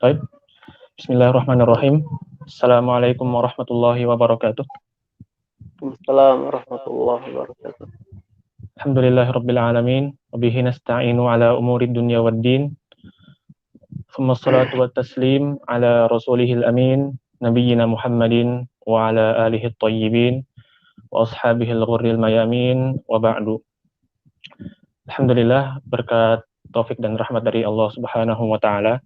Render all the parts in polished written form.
Baik, bismillahirrahmanirrahim. Assalamualaikum warahmatullahi wabarakatuh. Waalaikumsalam warahmatullahi wabarakatuh. Alhamdulillahirabbil alamin, wa bihi nasta'inu ala umurid dunya waddin. Tsumma shalatu wat taslim ala rasulihil amin, nabiyyina Muhammadin wa ala alihi thayyibin wa ashabihil ghurril mayamin wa ba'du. Alhamdulillah, berkat taufik dan rahmat dari Allah Subhanahu wa taala,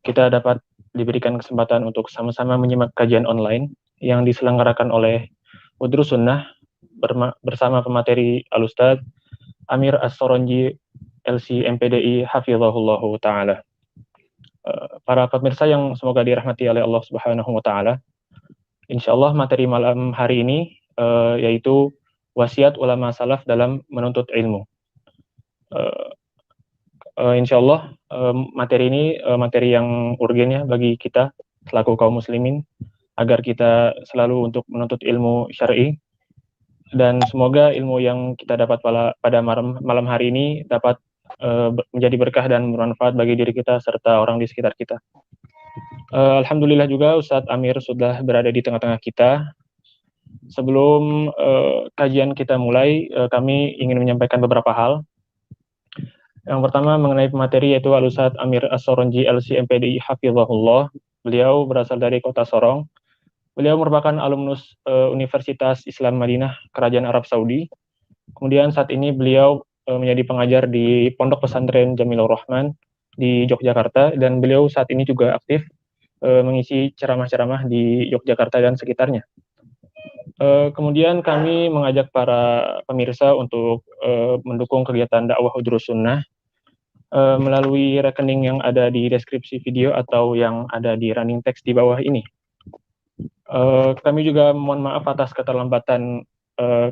kita dapat diberikan kesempatan untuk sama-sama menyimak kajian online yang diselenggarakan oleh Udrus Sunnah bersama pemateri Al-Ustadz Amir As-Soronji LC MPDI Hafizahullahu Ta'ala. Para pemirsa yang semoga dirahmati oleh Allah Subhanahu Wa Ta'ala, insya Allah materi malam hari ini yaitu wasiat ulama salaf dalam menuntut ilmu. Insya Allah materi ini materi yang urgen ya bagi kita selaku kaum muslimin agar kita selalu untuk menuntut ilmu syar'i, dan semoga ilmu yang kita dapat pada malam hari ini dapat menjadi berkah dan bermanfaat bagi diri kita serta orang di sekitar kita. Alhamdulillah juga Ustadz Amir sudah berada di tengah-tengah kita. Sebelum kajian kita mulai, kami ingin menyampaikan beberapa hal. Yang pertama mengenai pemateri yaitu Al-Ustadz Amir As-Soronji LC MPDI Hafizahullah. Beliau berasal dari kota Sorong. Beliau merupakan alumnus Universitas Islam Madinah Kerajaan Arab Saudi. Kemudian saat ini beliau menjadi pengajar di Pondok Pesantren Jamilur Rahman di Yogyakarta, dan beliau saat ini juga aktif mengisi ceramah-ceramah di Yogyakarta dan sekitarnya. Kemudian kami mengajak para pemirsa untuk mendukung kegiatan dakwah Udrus Sunnah melalui rekening yang ada di deskripsi video atau yang ada di running text di bawah ini. Kami juga mohon maaf atas keterlambatan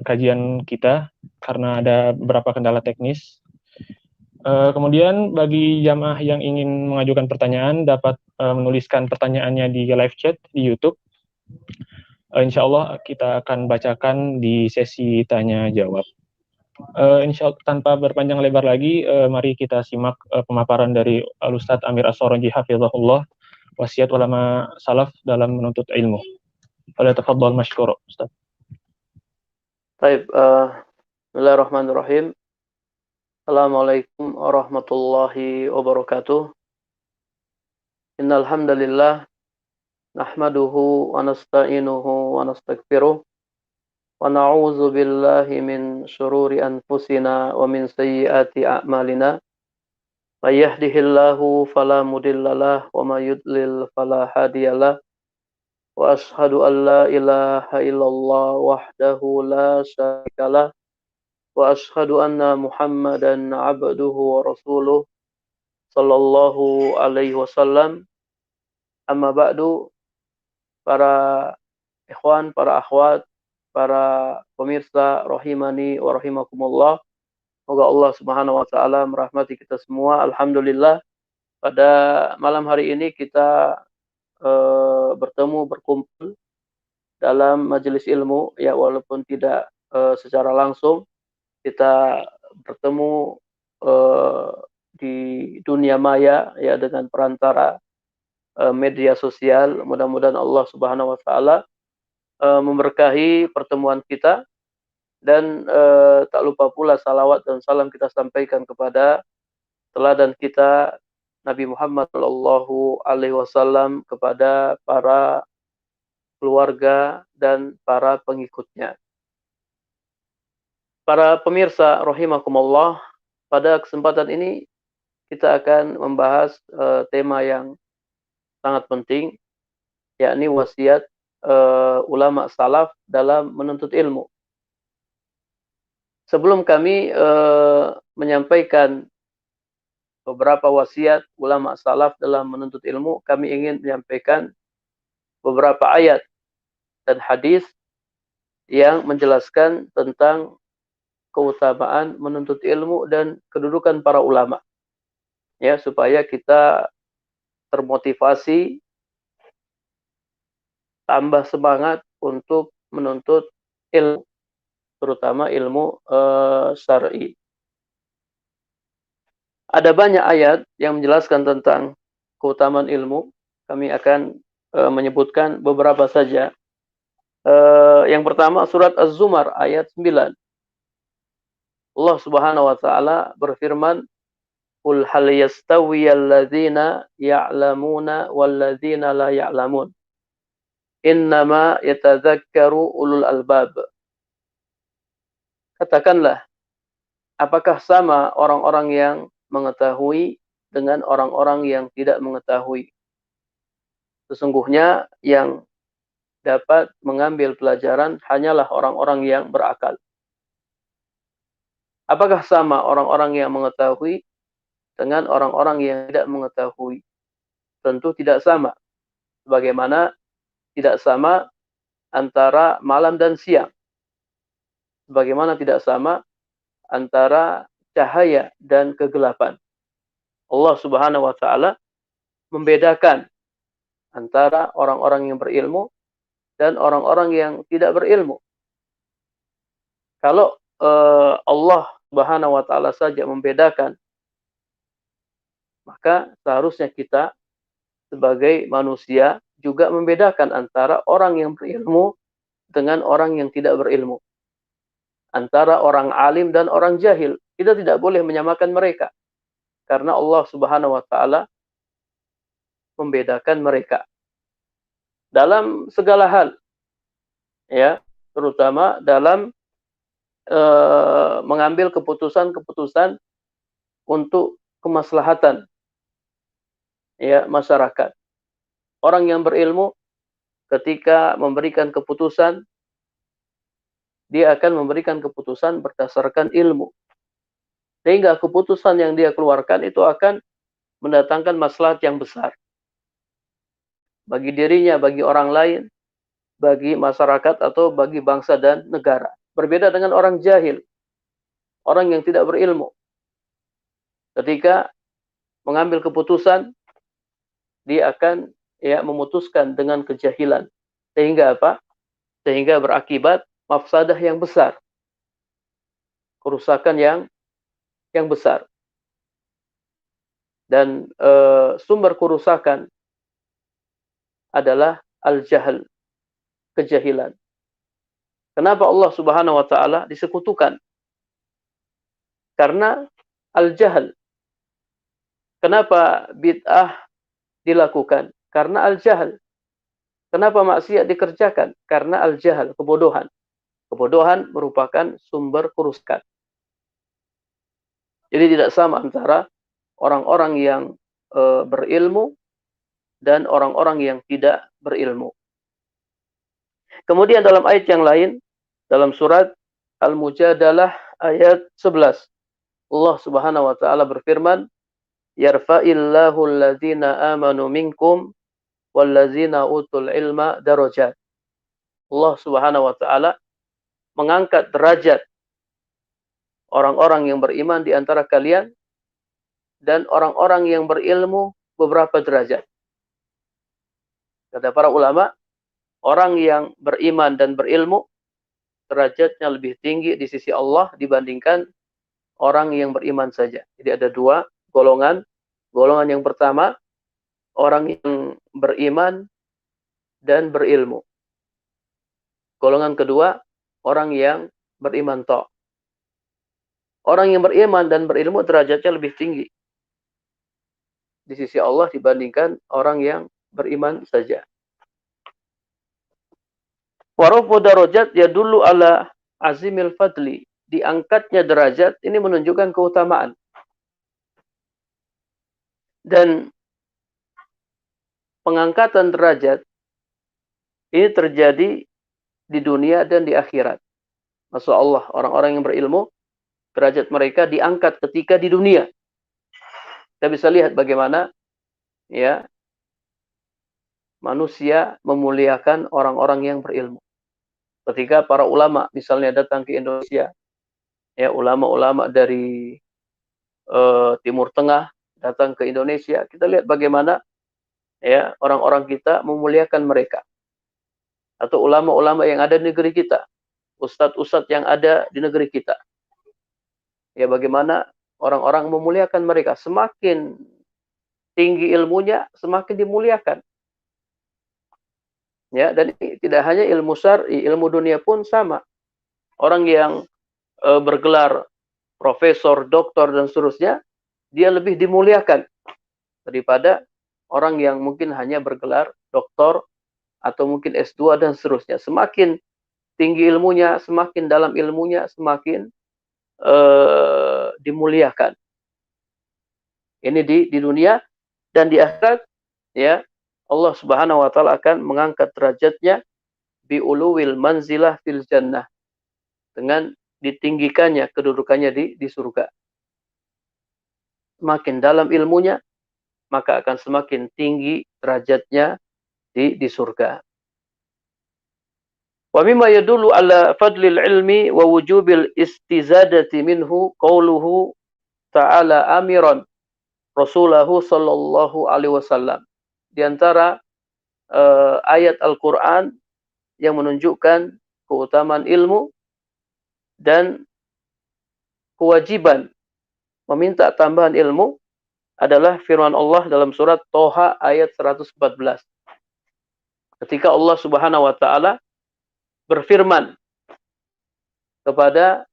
kajian kita karena ada beberapa kendala teknis. Kemudian bagi jamaah yang ingin mengajukan pertanyaan dapat menuliskan pertanyaannya di live chat di YouTube. Insya Allah kita akan bacakan di sesi tanya jawab. Insya Allah, tanpa berpanjang lebar lagi, mari kita simak pemaparan dari Al-Ustadz Amir As-Soronji Hafizahullah, wasiat ulama salaf dalam menuntut ilmu. Falyatafaddal mashkur, Ustaz. Baik, bismillahirrahmanirrahim. Assalamualaikum warahmatullahi wabarakatuh. Innal hamdalillah nahmaduhu wa nasta'inuhu wa nastaghfiruh wa na'udzu billahi min syururi anfusina wa min sayyiati a'malina. May yahdihillahu fala mudhillalah wa may yudlil fala hadiyalah. Wa ashhadu an la ilaha illallah wahdahu la syarikalah wa ashhadu anna Muhammadan abduhu wa rasuluh sallallahu alaihi wasallam. Amma ba'du, para ikhwan, para akhwat, para pemirsa rahimani wa rahimakumullah. Semoga Allah Subhanahu wa taala merahmati kita semua. Alhamdulillah pada malam hari ini kita berkumpul dalam majelis ilmu ya, walaupun tidak secara langsung. Kita bertemu di dunia maya ya dengan perantara media sosial. Mudah-mudahan Allah Subhanahu wa taala memberkahi pertemuan kita, dan tak lupa pula salawat dan salam kita sampaikan kepada teladan kita Nabi Muhammad sallallahu alaihi wasallam, kepada para keluarga dan para pengikutnya. Para pemirsa rahimakumullah, pada kesempatan ini kita akan membahas tema yang sangat penting, yakni wasiat ulama salaf dalam menuntut ilmu. Sebelum kami menyampaikan beberapa wasiat ulama salaf dalam menuntut ilmu, kami ingin menyampaikan beberapa ayat dan hadis yang menjelaskan tentang keutamaan menuntut ilmu dan kedudukan para ulama, ya, supaya kita termotivasi, tambah semangat untuk menuntut ilmu, terutama ilmu syar'i. Ada banyak ayat yang menjelaskan tentang keutamaan ilmu, kami akan menyebutkan beberapa saja. Yang pertama surat Az-Zumar ayat 9. Allah Subhanahu wa taala berfirman, "Qul hal yastawiyal ladzina ya'lamuna wal ladzina la ya'lamun. Innama yatadzakkaru ulul albab." Katakanlah, apakah sama orang-orang yang mengetahui dengan orang-orang yang tidak mengetahui? Sesungguhnya yang dapat mengambil pelajaran hanyalah orang-orang yang berakal. Apakah sama orang-orang yang mengetahui dengan orang-orang yang tidak mengetahui? Tentu tidak sama. Sebagaimana tidak sama antara malam dan siang. Sebagaimana tidak sama antara cahaya dan kegelapan. Allah Subhanahu wa taala membedakan antara orang-orang yang berilmu dan orang-orang yang tidak berilmu. Kalau Allah Subhanahu wa taala saja membedakan, maka seharusnya kita sebagai manusia juga membedakan antara orang yang berilmu dengan orang yang tidak berilmu. Antara orang alim dan orang jahil. Kita tidak boleh menyamakan mereka. Karena Allah Subhanahu wa taala membedakan mereka dalam segala hal. Ya, terutama dalam mengambil keputusan-keputusan untuk kemaslahatan ya masyarakat. Orang yang berilmu ketika memberikan keputusan, dia akan memberikan keputusan berdasarkan ilmu. Sehingga keputusan yang dia keluarkan itu akan mendatangkan maslahat yang besar. Bagi dirinya, bagi orang lain, bagi masyarakat atau bagi bangsa dan negara. Berbeda dengan orang jahil, orang yang tidak berilmu. Ketika mengambil keputusan, dia akan memutuskan dengan kejahilan. Sehingga apa? Sehingga berakibat mafsadah yang besar. Kerusakan yang besar. Dan sumber kerusakan adalah al-jahl, kejahilan. Kenapa Allah Subhanahu wa taala disekutukan? Karena al-jahl. Kenapa bid'ah dilakukan? Karena al-jahl. Kenapa maksiat dikerjakan? Karena al-jahl, kebodohan. Kebodohan merupakan sumber kerusakan. Jadi tidak sama antara orang-orang yang berilmu dan orang-orang yang tidak berilmu. Kemudian dalam ayat yang lain, dalam surat Al-Mujadalah ayat 11, Allah Subhanahu wa taala berfirman, "Yarfa'illahu alladzina amanu minkum walladzina utul ilma darajat." Allah Subhanahu wa taala mengangkat derajat orang-orang yang beriman di antara kalian dan orang-orang yang berilmu beberapa derajat. Kata para ulama, orang yang beriman dan berilmu derajatnya lebih tinggi di sisi Allah dibandingkan orang yang beriman saja. Jadi ada dua golongan. Golongan yang pertama, orang yang beriman dan berilmu. Golongan kedua, orang yang beriman tok. Orang yang beriman dan berilmu derajatnya lebih tinggi di sisi Allah dibandingkan orang yang beriman saja. Warafu darajat yadullu ala azimil fadli. Diangkatnya derajat ini menunjukkan keutamaan. Dan pengangkatan derajat ini terjadi di dunia dan di akhirat. Masya Allah, orang-orang yang berilmu, derajat mereka diangkat ketika di dunia. Kita bisa lihat bagaimana ya manusia memuliakan orang-orang yang berilmu. Ketika para ulama misalnya datang ke Indonesia, ya ulama-ulama dari Timur Tengah datang ke Indonesia, kita lihat bagaimana ya orang-orang kita memuliakan mereka. Atau ulama-ulama yang ada di negeri kita, ustadz-ustadz yang ada di negeri kita. Ya bagaimana orang-orang memuliakan mereka. Semakin tinggi ilmunya, semakin dimuliakan. Ya, dan ini tidak hanya ilmu syar'i, ilmu dunia pun sama. Orang yang bergelar profesor, doktor dan seterusnya, dia lebih dimuliakan daripada orang yang mungkin hanya bergelar doktor atau mungkin S2 dan seterusnya. Semakin tinggi ilmunya, semakin dalam ilmunya, semakin dimuliakan. Ini di dunia, dan di akhirat, ya, Allah Subhanahu wa taala akan mengangkat derajatnya bi uluwil manzilah fil jannah, dengan ditinggikannya kedudukannya di surga. Semakin dalam ilmunya, maka akan semakin tinggi derajatnya di surga. Wa mimma yadullu ala fadlil ilmi wa wujubil istizadati minhu qauluhu ta'ala amiran rasulahu sallallahu alaihi wasallam. Di antara ayat Al-Qur'an yang menunjukkan keutamaan ilmu dan kewajiban meminta tambahan ilmu adalah firman Allah dalam surat Toha ayat 114. Ketika Allah Subhanahu wa taala berfirman kepada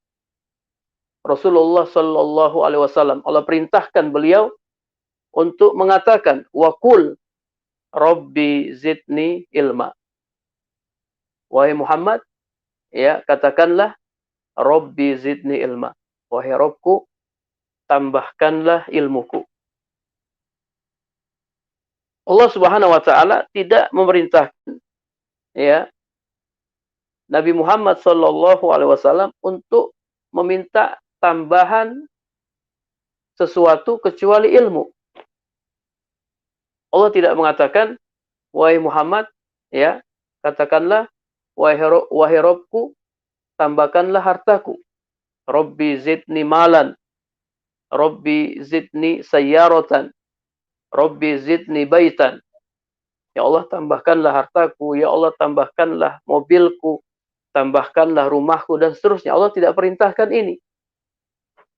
Rasulullah sallallahu alaihi wasallam, Allah perintahkan beliau untuk mengatakan waqul rabbi zidni ilma. Wahai Muhammad, ya, katakanlah rabbi zidni ilma. Wahai Rabbku, tambahkanlah ilmuku. Allah Subhanahu wa taala tidak memerintahkan, ya, Nabi Muhammad sallallahu alaihi wasallam untuk meminta tambahan sesuatu kecuali ilmu. Allah tidak mengatakan, wahai Muhammad, ya, katakanlah wahai Rabbku, tambahkanlah hartaku. Rabbi zidni malan, Rabbi zidni sayyaratan, Rabbi zidni baitan. Ya Allah, tambahkanlah hartaku, ya Allah, tambahkanlah mobilku, tambahkanlah rumahku, dan seterusnya. Allah tidak perintahkan ini.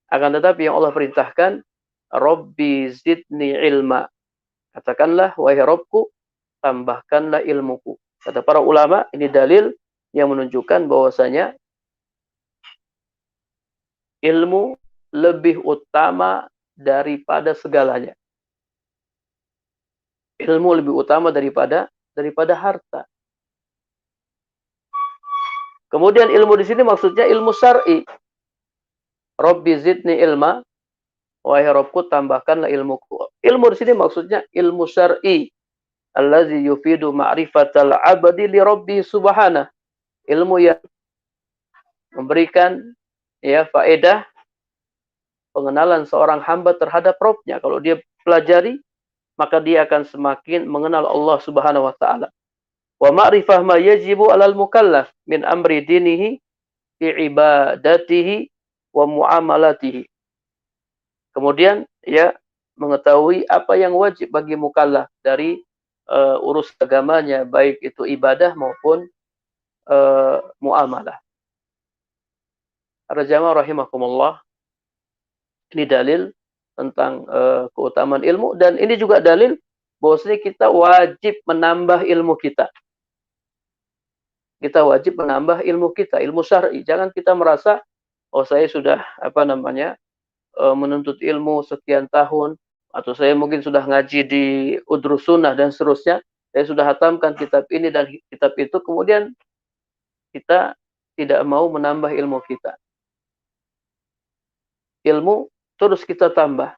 Akan tetapi yang Allah perintahkan, Rabbi zidni ilma. Katakanlah, wahai Rabbku, tambahkanlah ilmuku. Kata para ulama, ini dalil yang menunjukkan bahwasanya ilmu lebih utama daripada segalanya. Ilmu lebih utama daripada harta. Kemudian ilmu di sini maksudnya ilmu syar'i. Rabbi zidni ilma, wahai Rabbku, tambahkanlah ilmuku. Ilmu di sini maksudnya ilmu syar'i, allazi yufidu ma'rifatal 'abdi li Rabbi subhanahu. Ilmu yang memberikan, ya, faedah pengenalan seorang hamba terhadap Rabb-nya. Kalau dia pelajari, maka dia akan semakin mengenal Allah Subhanahu wa taala. Wa ma'rifah ma yajibu 'alal mukallaf min amri dinihi fi ibadatihi wa muamalatihi. Kemudian, ya, mengetahui apa yang wajib bagi mukallaf dari urus agamanya, baik itu ibadah maupun muamalah. Para jamaah rahimakumullah, ini dalil tentang keutamaan ilmu, dan ini juga dalil bahwasanya kita wajib menambah ilmu kita. Kita wajib menambah ilmu kita, ilmu syar'i. Jangan kita merasa, oh, saya sudah menuntut ilmu sekian tahun, atau saya mungkin sudah ngaji di Udrus Sunnah dan seterusnya, saya sudah hatamkan kitab ini dan kitab itu, kemudian kita tidak mau menambah ilmu kita. Ilmu terus kita tambah.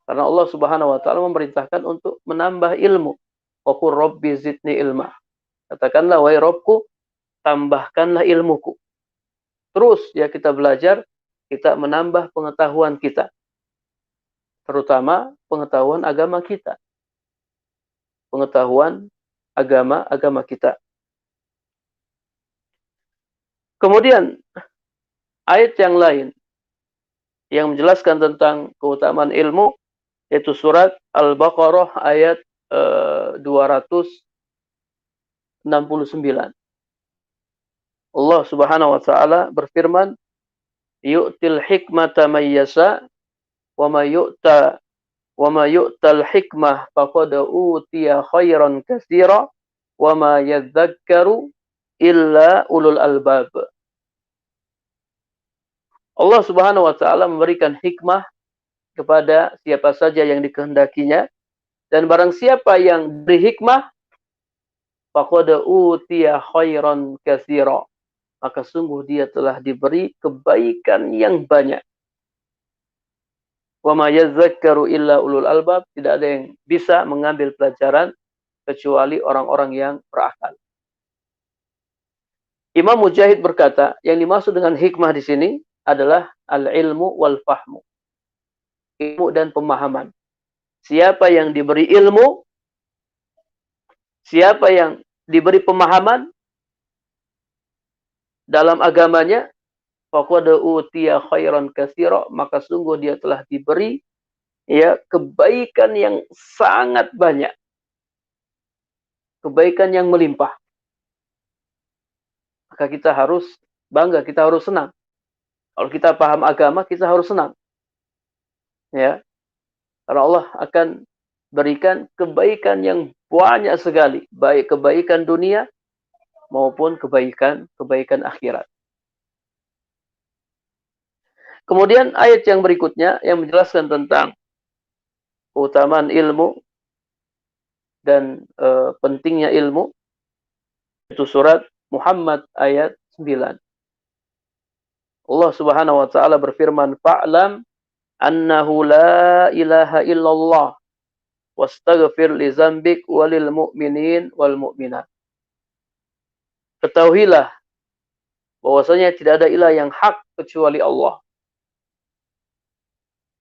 Karena Allah Subhanahu wa taala memerintahkan untuk menambah ilmu. Wa qur rabbi zidni ilma. Katakanlah, wahai Rabbku, tambahkanlah ilmuku. Terus, ya, kita belajar, kita menambah pengetahuan kita. Terutama pengetahuan agama kita. Pengetahuan agama kita. Kemudian ayat yang lain yang menjelaskan tentang keutamaan ilmu, yaitu surat Al-Baqarah ayat 269. Allah Subhanahu wa taala berfirman, yu'til hikmata may yasha wa may yu'ta Wa ma yu'tal hikmah faqad utiya khairan katsira wa ma yadzakkaru illa ulul albab. Allah Subhanahu wa taala memberikan hikmah kepada siapa saja yang dikehendakinya, dan barang siapa yang diberi hikmah faqad utiya khairan katsira, maka sungguh dia telah diberi kebaikan yang banyak. Wa ma yadzakkaru illa ulul albab, tidak ada yang bisa mengambil pelajaran kecuali orang-orang yang berakal. Imam Mujahid berkata, yang dimaksud dengan hikmah di sini adalah al-ilmu wal fahmu. Ilmu dan pemahaman. Siapa yang diberi ilmu, siapa yang diberi pemahaman dalam agamanya, faqad utiya khairan katsira, maka sungguh dia telah diberi kebaikan yang sangat banyak. Kebaikan yang melimpah. Maka kita harus bangga, kita harus senang. Kalau kita paham agama, kita harus senang. Ya. Karena Allah akan berikan kebaikan yang banyak sekali, baik kebaikan dunia maupun kebaikan akhirat. Kemudian ayat yang berikutnya yang menjelaskan tentang keutamaan ilmu dan pentingnya ilmu, itu surat Muhammad ayat 9. Allah Subhanahu wa taala berfirman, "Fa'lam annahu la ilaha illallah wastaghfir li dzambik walil mu'minin wal mu'minat." Ketahuilah bahwasanya tidak ada ilah yang hak kecuali Allah.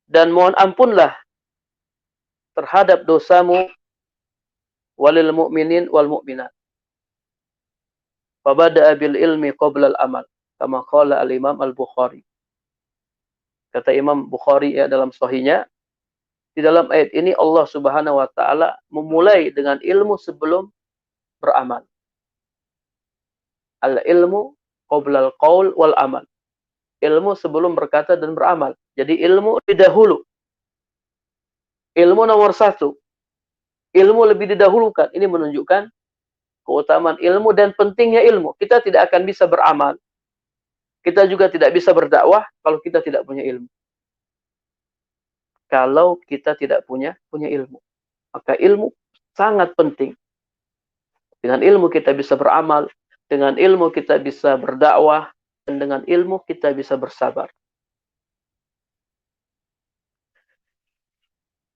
Dan mohon ampunlah terhadap dosamu walil mu'minin wal mu'minat. Fabada'a bil ilmi qabla al-amal, kama qala al-Imam Al-Bukhari. Kata Imam Bukhari dalam sahihnya, di dalam ayat ini Allah Subhanahu wa taala memulai dengan ilmu sebelum beramal. Al-ilmu qabla al-qaul wal amal. Ilmu sebelum berkata dan beramal. Jadi ilmu didahulu. Ilmu nomor 1. Ilmu lebih didahulukan. Ini menunjukkan keutamaan ilmu dan pentingnya ilmu. Kita tidak akan bisa beramal. Kita juga tidak bisa berdakwah kalau kita tidak punya ilmu. Kalau kita tidak punya ilmu. Maka ilmu sangat penting. Dengan ilmu kita bisa beramal. Dengan ilmu kita bisa berdakwah. Dan dengan ilmu kita bisa bersabar.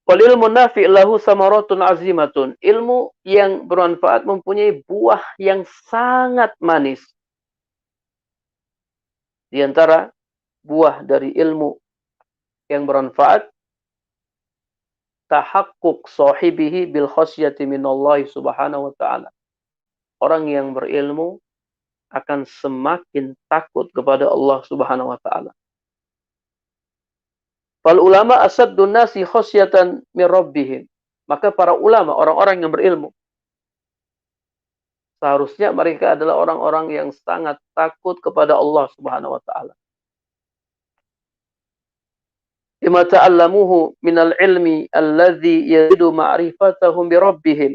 Wal ilmu nafi' lahu samaratun azimatun. Ilmu yang bermanfaat mempunyai buah yang sangat manis. Di antara buah dari ilmu yang bermanfaat, tahakkuk sahibihi bil khasyati minallahi subhanahu wa ta'ala. Orang yang berilmu akan semakin takut kepada Allah Subhanahu wa taala. Fal ulama asaddun nasi khasyatan min rabbihim. Maka para ulama, orang-orang yang berilmu, seharusnya mereka adalah orang-orang yang sangat takut kepada Allah Subhanahu wa taala. Bima ta'allamuhu minal ilmi alladhi yazidu ma'rifatahum bi rabbihim.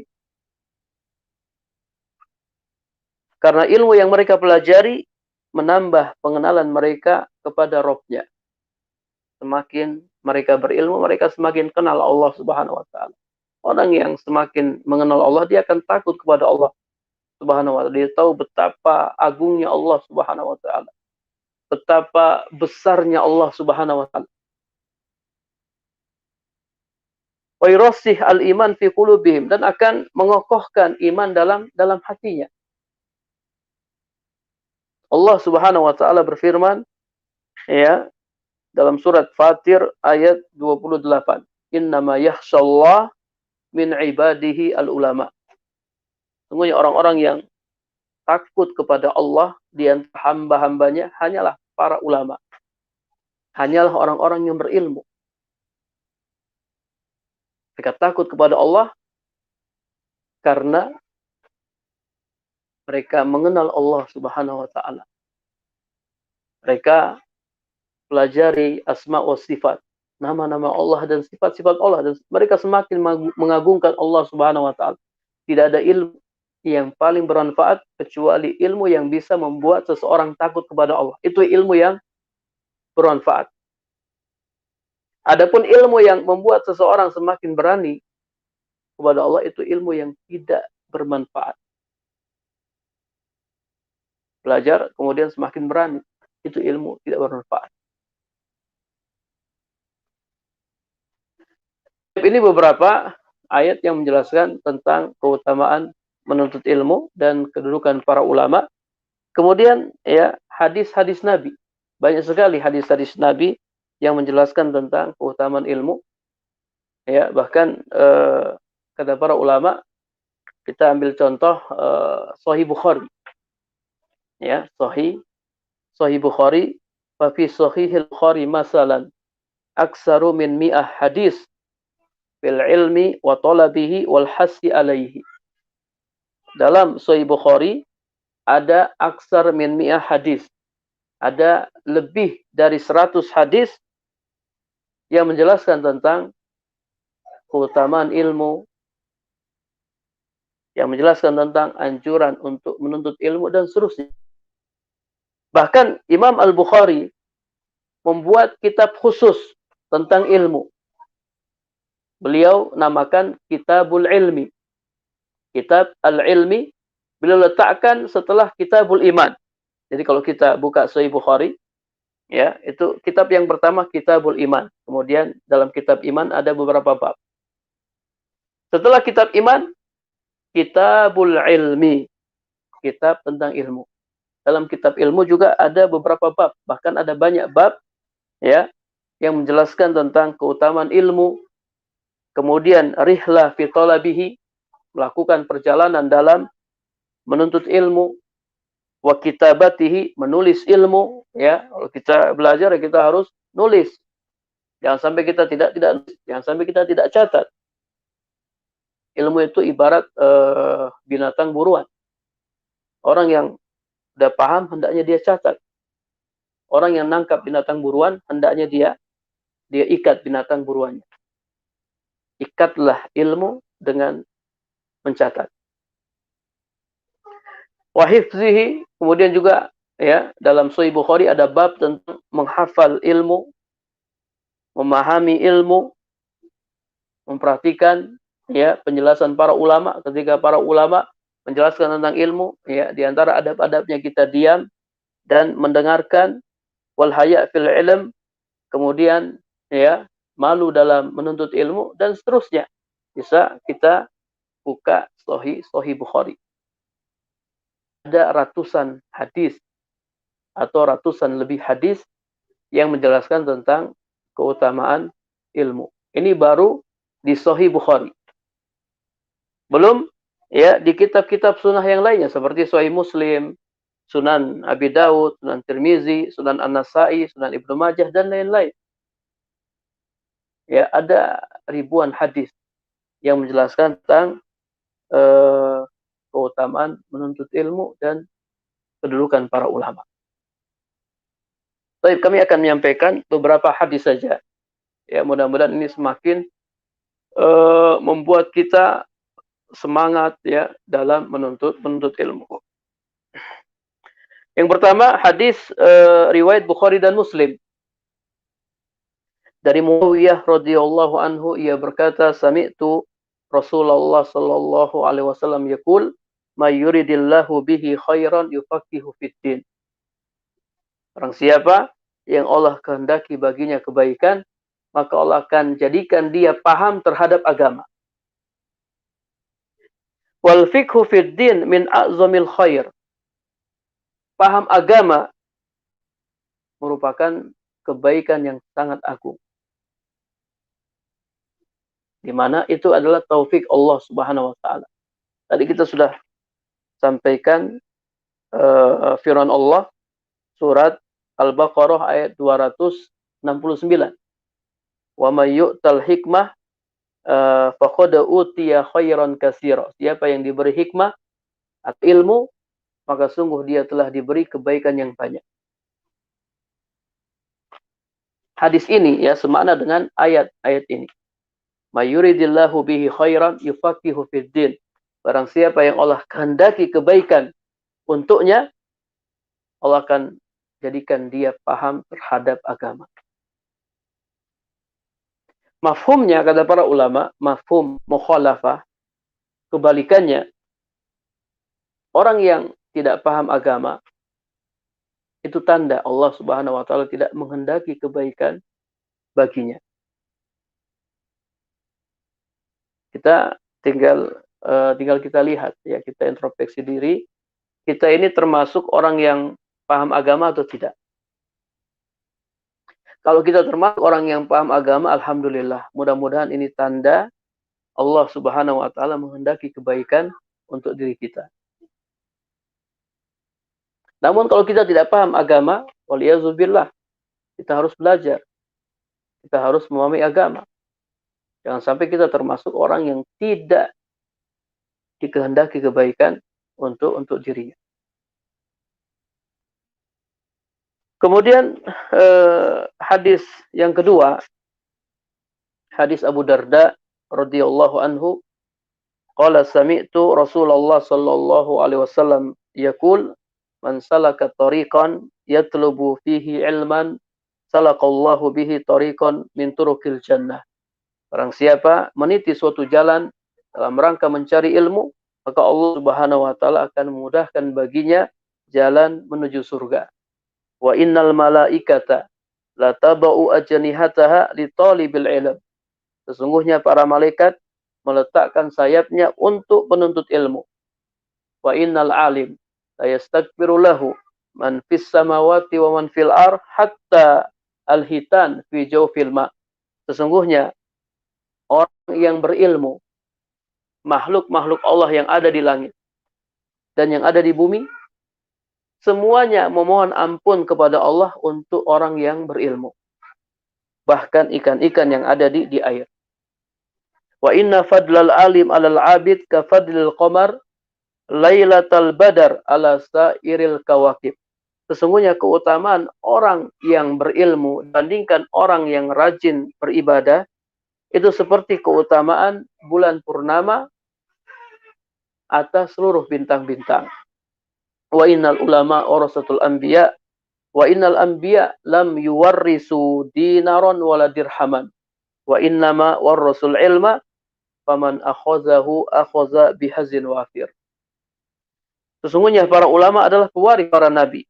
Karena ilmu yang mereka pelajari menambah pengenalan mereka kepada Rabb-nya. Semakin mereka berilmu, mereka semakin kenal Allah Subhanahu wa taala. Orang yang semakin mengenal Allah, dia akan takut kepada Allah Subhanahu wa taala. Dia tahu betapa agungnya Allah Subhanahu wa taala. Betapa besarnya Allah Subhanahu wa taala. Wa yurassih al-iman fi qulubihim, dan akan mengokohkan iman dalam hatinya. Allah Subhanahu wa taala berfirman dalam surat Fatir ayat 28. Innama yakhshallah min ibadihi al-ulama. Sungguhnya orang-orang yang takut kepada Allah di antara hamba-hambanya hanyalah para ulama. Hanyalah orang-orang yang berilmu. Mereka takut kepada Allah karena mereka mengenal Allah Subhanahu wa taala. Mereka pelajari asma wa sifat. nama-nama Allah dan sifat-sifat Allah, dan mereka semakin mengagungkan Allah Subhanahu wa taala. Tidak ada ilmu yang paling bermanfaat kecuali ilmu yang bisa membuat seseorang takut kepada Allah. Itu ilmu yang bermanfaat. Adapun ilmu yang membuat seseorang semakin berani kepada Allah, itu ilmu yang tidak bermanfaat. Belajar kemudian semakin berani, itu ilmu tidak bermanfaat. Ini beberapa ayat yang menjelaskan tentang keutamaan menuntut ilmu dan kedudukan para ulama. Kemudian ya, hadis-hadis Nabi. Banyak sekali hadis-hadis Nabi yang menjelaskan tentang keutamaan ilmu. Ya, bahkan kata para ulama, kita ambil contoh Sahih Bukhari. Ya, Sahih Bukhari, fa fi Sahihil Bukhari masalan aksaru min mi'ah hadis fil ilmi wa talabihi wal hasi alaihi. Dalam Sahih Bukhari ada aksar min mi'ah hadis. Ada lebih dari 100 hadis yang menjelaskan tentang keutamaan ilmu, yang menjelaskan tentang anjuran untuk menuntut ilmu dan seterusnya. Bahkan Imam Al-Bukhari membuat kitab khusus tentang ilmu. Beliau namakan Kitabul Ilmi. Kitab Al-Ilmi beliau letakkan setelah Kitabul Iman. Jadi kalau kita buka Sahih Bukhari, ya, itu kitab yang pertama Kitabul Iman. Kemudian dalam kitab Iman ada beberapa bab. Setelah kitab Iman, Kitabul Ilmi. Kitab tentang ilmu. Dalam kitab ilmu juga ada beberapa bab, bahkan ada banyak bab, ya, yang menjelaskan tentang keutamaan ilmu. Kemudian rihlah fi talabihi, melakukan perjalanan dalam menuntut ilmu, wa kitabatihi, menulis ilmu, ya. Kalau kita belajar ya kita harus nulis. Jangan sampai kita jangan sampai kita tidak catat. Ilmu itu ibarat binatang buruan. Orang yang udah paham hendaknya dia catat. Orang yang nangkap binatang buruan hendaknya dia ikat binatang buruannya. Ikatlah ilmu dengan mencatat. Wa hifzihi, kemudian juga ya, dalam Sahih Bukhari ada bab tentang menghafal ilmu, memahami ilmu, memperhatikan ya penjelasan para ulama. Ketika para ulama menjelaskan tentang ilmu, ya, di antara adab-adabnya kita diam dan mendengarkan, wal haya fil ilm, kemudian ya, malu dalam menuntut ilmu, dan seterusnya. Bisa kita buka Sahih Bukhari. Ada ratusan hadis atau ratusan lebih hadis yang menjelaskan tentang keutamaan ilmu. Ini baru di Sahih Bukhari. Belum ya di kitab-kitab sunnah yang lainnya seperti Sahih Muslim, Sunan Abi Dawud, Sunan Tirmizi, Sunan An-Nasai, Sunan Ibnu Majah, dan lain-lain. Ya, ada ribuan hadis yang menjelaskan tentang keutamaan menuntut ilmu dan kedudukan para ulama. Baik, kami akan menyampaikan beberapa hadis saja. Ya, mudah-mudahan ini semakin membuat kita semangat ya dalam menuntut ilmu. Yang pertama, hadis riwayat Bukhari dan Muslim. Dari Muawiyah radhiyallahu anhu, ia berkata, sami'tu Rasulullah sallallahu alaihi wasallam yaqul, may yuridillahu bihi khairan yufaqihu fiddin. Orang siapa yang Allah kehendaki baginya kebaikan, maka Allah akan jadikan dia paham terhadap agama. Wal fiqhu fiddin min a'zamil khair. Paham agama merupakan kebaikan yang sangat agung. Di mana itu adalah taufik Allah Subhanahu wa taala. Tadi kita sudah sampaikan firman Allah surat Al-Baqarah ayat 269. Wa may yu'tal hikmah faqad utiya khairan katsira. Siapa yang diberi hikmah atau ilmu, maka sungguh dia telah diberi kebaikan yang banyak. hadis ini ya semakna dengan ayat-ayat ini. Mayuridillahu bihi khairan yufaqihu fid din. Barang siapa yang Allah kehendaki kebaikan untuknya, Allah akan jadikan dia paham terhadap agama. Mafhumnya kata para ulama, mafhum mukhalafah, kebalikannya, orang yang tidak paham agama itu tanda Allah Subhanahu wa taala tidak menghendaki kebaikan baginya. Kita tinggal kita lihat ya, kita introspeksi diri, kita ini termasuk orang yang paham agama atau tidak. Kalau kita termasuk orang yang paham agama, alhamdulillah, mudah-mudahan ini tanda Allah Subhanahu wa taala menghendaki kebaikan untuk diri kita. Namun kalau kita tidak paham agama, waliyazubillah, kita harus belajar. Kita harus memahami agama. Jangan sampai kita termasuk orang yang tidak dikehendaki kebaikan untuk dirinya. Kemudian hadis yang kedua, hadis Abu Darda radhiyallahu anhu, qala sami'tu Rasulullah sallallahu alaihi wasallam yaqul man salaka tariqan yatlubu fihi ilman salaqallahu bihi tariqan min turuqil jannah. Barang siapa meniti suatu jalan dalam rangka mencari ilmu, maka Allah Subhanahu wa taala akan memudahkan baginya jalan menuju surga. Wa innal malaikata la tabau ajnihataha li talibil ilm. Sesungguhnya para malaikat meletakkan sayapnya untuk penuntut ilmu. Wa innal alim la yastakbiru lahu man fis samawati wa man fil ar hatta al-hitan fi jawfil ma. Sesungguhnya orang yang berilmu, makhluk-makhluk Allah yang ada di langit dan yang ada di bumi, semuanya memohon ampun kepada Allah untuk orang yang berilmu. Bahkan ikan-ikan yang ada di air. Wa inna fadlal alim alal abid ka fadlil qamar lailatal badar ala sairil kawakib. Sesungguhnya keutamaan orang yang berilmu dibandingkan orang yang rajin beribadah itu seperti keutamaan bulan purnama atas seluruh bintang-bintang. Wa innal ulama warasatul anbiya wa innal anbiya lam yuwarrisu dinaron wala dirhaman wa innama warasul ilma faman akhazahu akhaza bihazin wafir. Sesungguhnya para ulama adalah pewaris para nabi,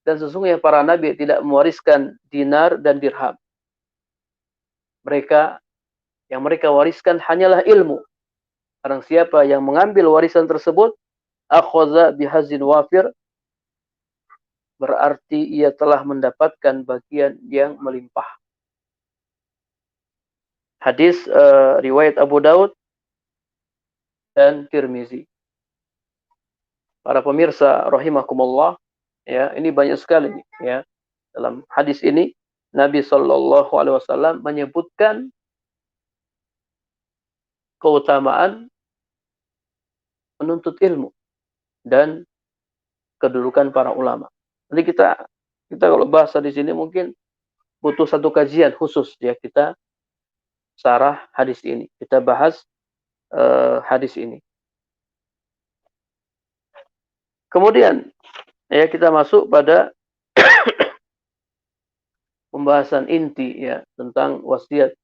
dan sesungguhnya para nabi tidak mewariskan dinar dan dirham. Yang mereka wariskan hanyalah ilmu. Barang siapa yang mengambil warisan tersebut, akhaza bihazin wafir, berarti ia telah mendapatkan bagian yang melimpah. Hadis riwayat Abu Daud dan Tirmizi. Para pemirsa rahimakumullah, ya, ini banyak sekali ya. Dalam hadis ini Nabi Shallallahu alaihi wasallam menyebutkan keutamaan menuntut ilmu dan kedudukan para ulama. Nanti kita kalau bahasa di sini mungkin butuh satu kajian khusus ya, kita sarah hadis ini, kita bahas hadis ini. Kemudian ya kita masuk pada pembahasan inti ya tentang wasiat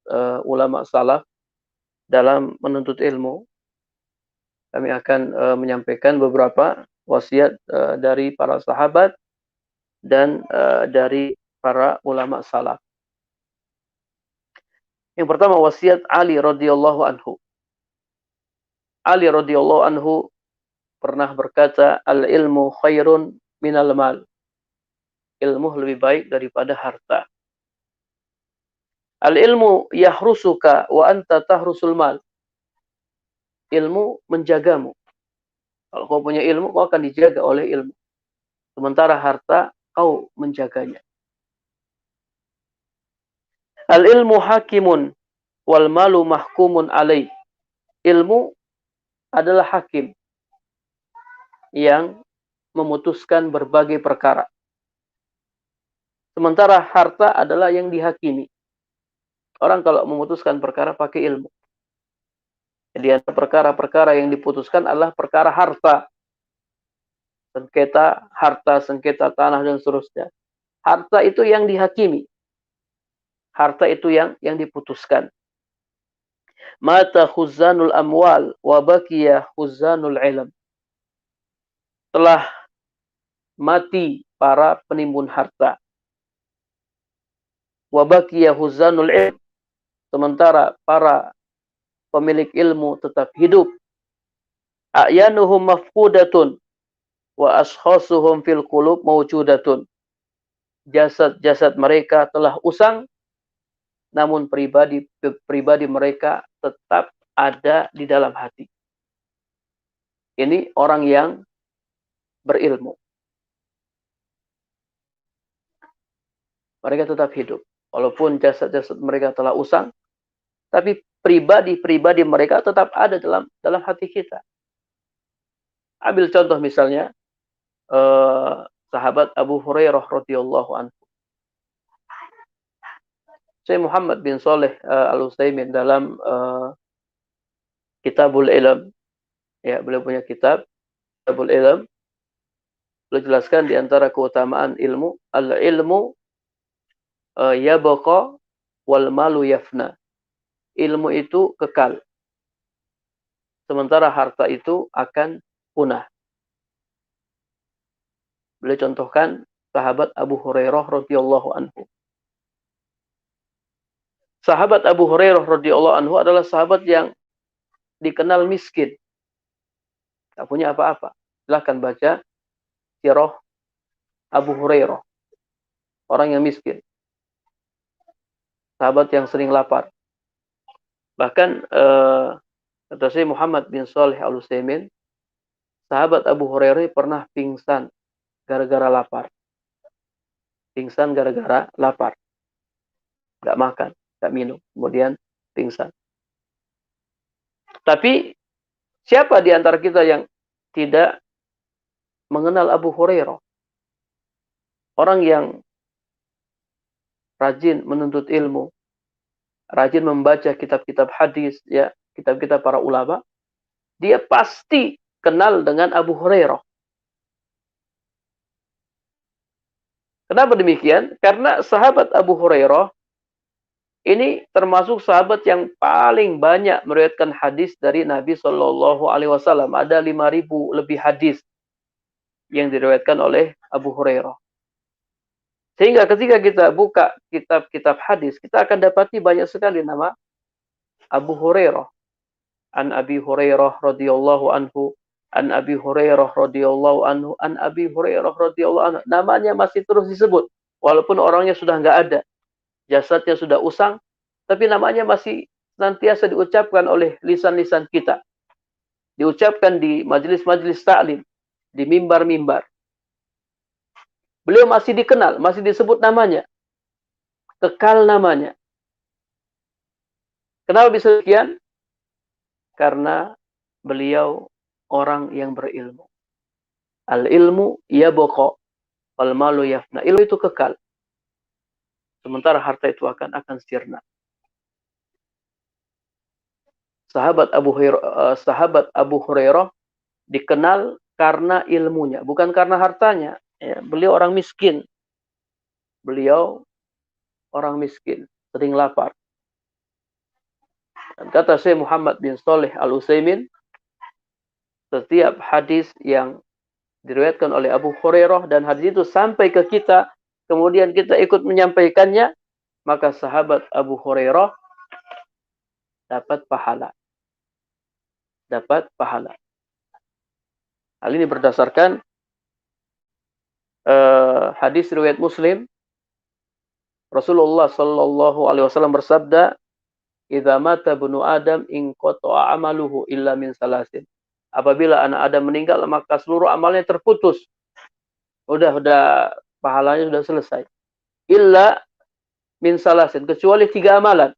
ulama salaf dalam menuntut ilmu. Kami akan menyampaikan beberapa wasiat dari para sahabat dan dari para ulama salaf. Yang pertama wasiat Ali radhiyallahu anhu. Ali radhiyallahu anhu pernah berkata, al-ilmu khairun minal mal. Ilmu lebih baik daripada harta. Al-ilmu yahrusuka wa anta tahrusul mal. Ilmu menjagamu. Kalau kau punya ilmu, kau akan dijaga oleh ilmu. Sementara harta, kau menjaganya. Al-ilmu hakimun wal malu mahkumun alaih. Ilmu adalah hakim yang memutuskan berbagai perkara. Sementara harta adalah yang dihakimi. Orang kalau memutuskan perkara pakai ilmu. Jadi perkara-perkara yang diputuskan adalah perkara harta. Sengketa harta, sengketa tanah, dan seterusnya. Harta itu yang dihakimi. Harta itu yang diputuskan. Mata khuzanul amwal wa baqiya khuzanul ilm. Telah mati para penimbun harta. Wa baqiya khuzanul ilm. Sementara para pemilik ilmu tetap hidup. A'yanuhum mafqudatun wa ashkhasuhum fil qulub mawjudatun. Jasad-jasad mereka telah usang, namun pribadi mereka tetap ada di dalam hati. Ini orang yang berilmu. Mereka tetap hidup. Walaupun jasad-jasad mereka telah usang, tapi pribadi mereka tetap ada dalam hati kita. Ambil contoh misalnya, sahabat Abu Hurairah radhiyallahu anhu. Syekh Muhammad bin Shalih Al-Utsaimin dalam Kitabul Ilm, ya, beliau punya kitab Kitabul Ilm, beliau jelaskan di antara keutamaan ilmu, al-ilmu yabqa wal malu yafna. Ilmu itu kekal, sementara harta itu akan punah. Beliau contohkan sahabat Abu Hurairah radhiyallahu anhu. Sahabat Abu Hurairah radhiyallahu anhu adalah sahabat yang dikenal miskin. Tak punya apa-apa. Silahkan baca sirah Abu Hurairah. Orang yang miskin. Sahabat yang sering lapar. Bahkan kata Syekh Muhammad bin Shalih Al-Utsaimin, sahabat Abu Hurairah pernah pingsan gara-gara lapar. Pingsan gara-gara lapar. Gak makan, gak minum. Kemudian pingsan. Tapi siapa di antara kita yang tidak mengenal Abu Hurairah? Orang yang rajin menuntut ilmu, rajin membaca kitab-kitab hadis, ya, kitab-kitab para ulama, dia pasti kenal dengan Abu Hurairah. Kenapa demikian? Karena sahabat Abu Hurairah ini termasuk sahabat yang paling banyak meriwayatkan hadis dari Nabi Shallallahu Alaihi Wasallam. Ada 5.000 lebih hadis yang diriwayatkan oleh Abu Hurairah. Sehingga ketika kita buka kitab-kitab hadis, kita akan dapati banyak sekali nama Abu Hurairah. An Abi Hurairah radhiyallahu anhu, an Abi Hurairah radhiyallahu anhu, an Abi Hurairah radhiyallahu anhu. Namanya masih terus disebut, walaupun orangnya sudah nggak ada, jasadnya sudah usang, tapi namanya masih senantiasa diucapkan oleh lisan-lisan kita. Diucapkan di majelis-majelis ta'lim, di mimbar-mimbar. Beliau masih dikenal, masih disebut namanya. Kekal namanya. Kenapa bisa demikian? Karena beliau orang yang berilmu. Al-ilmu yabqa wal malu yafna. Ilmu itu kekal. Sementara harta itu akan sirna. Sahabat Abu Hurairah dikenal karena ilmunya, bukan karena hartanya. Ya, beliau orang miskin. Beliau orang miskin, sering lapar. Dan kata Syekh Muhammad bin Shalih Al-Utsaimin, setiap hadis yang diriwayatkan oleh Abu Hurairah dan hadis itu sampai ke kita, kemudian kita ikut menyampaikannya, maka sahabat Abu Hurairah dapat pahala. Dapat pahala. Hal ini berdasarkan hadis riwayat Muslim. Rasulullah sallallahu alaihi wasallam bersabda, "Idza mata ibnu Adam inqata'a amaluhu illa min salasin." Apabila anak Adam meninggal, maka seluruh amalnya terputus. Udah pahalanya sudah selesai. Illa min salasin, kecuali 3 amalan.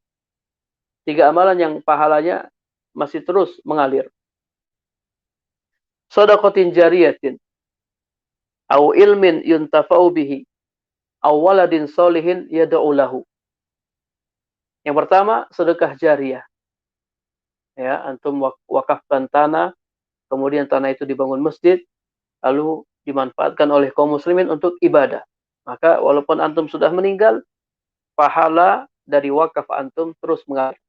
3 amalan yang pahalanya masih terus mengalir. Shadaqatin jariyatin au ilmin yuntafa'u bihi awaladin solihin yad'u lahu. Yang pertama, sedekah jariah. Ya, antum wakafkan tanah, kemudian tanah itu dibangun masjid, lalu dimanfaatkan oleh kaum muslimin untuk ibadah. Maka walaupun antum sudah meninggal, pahala dari wakaf antum terus mengalir.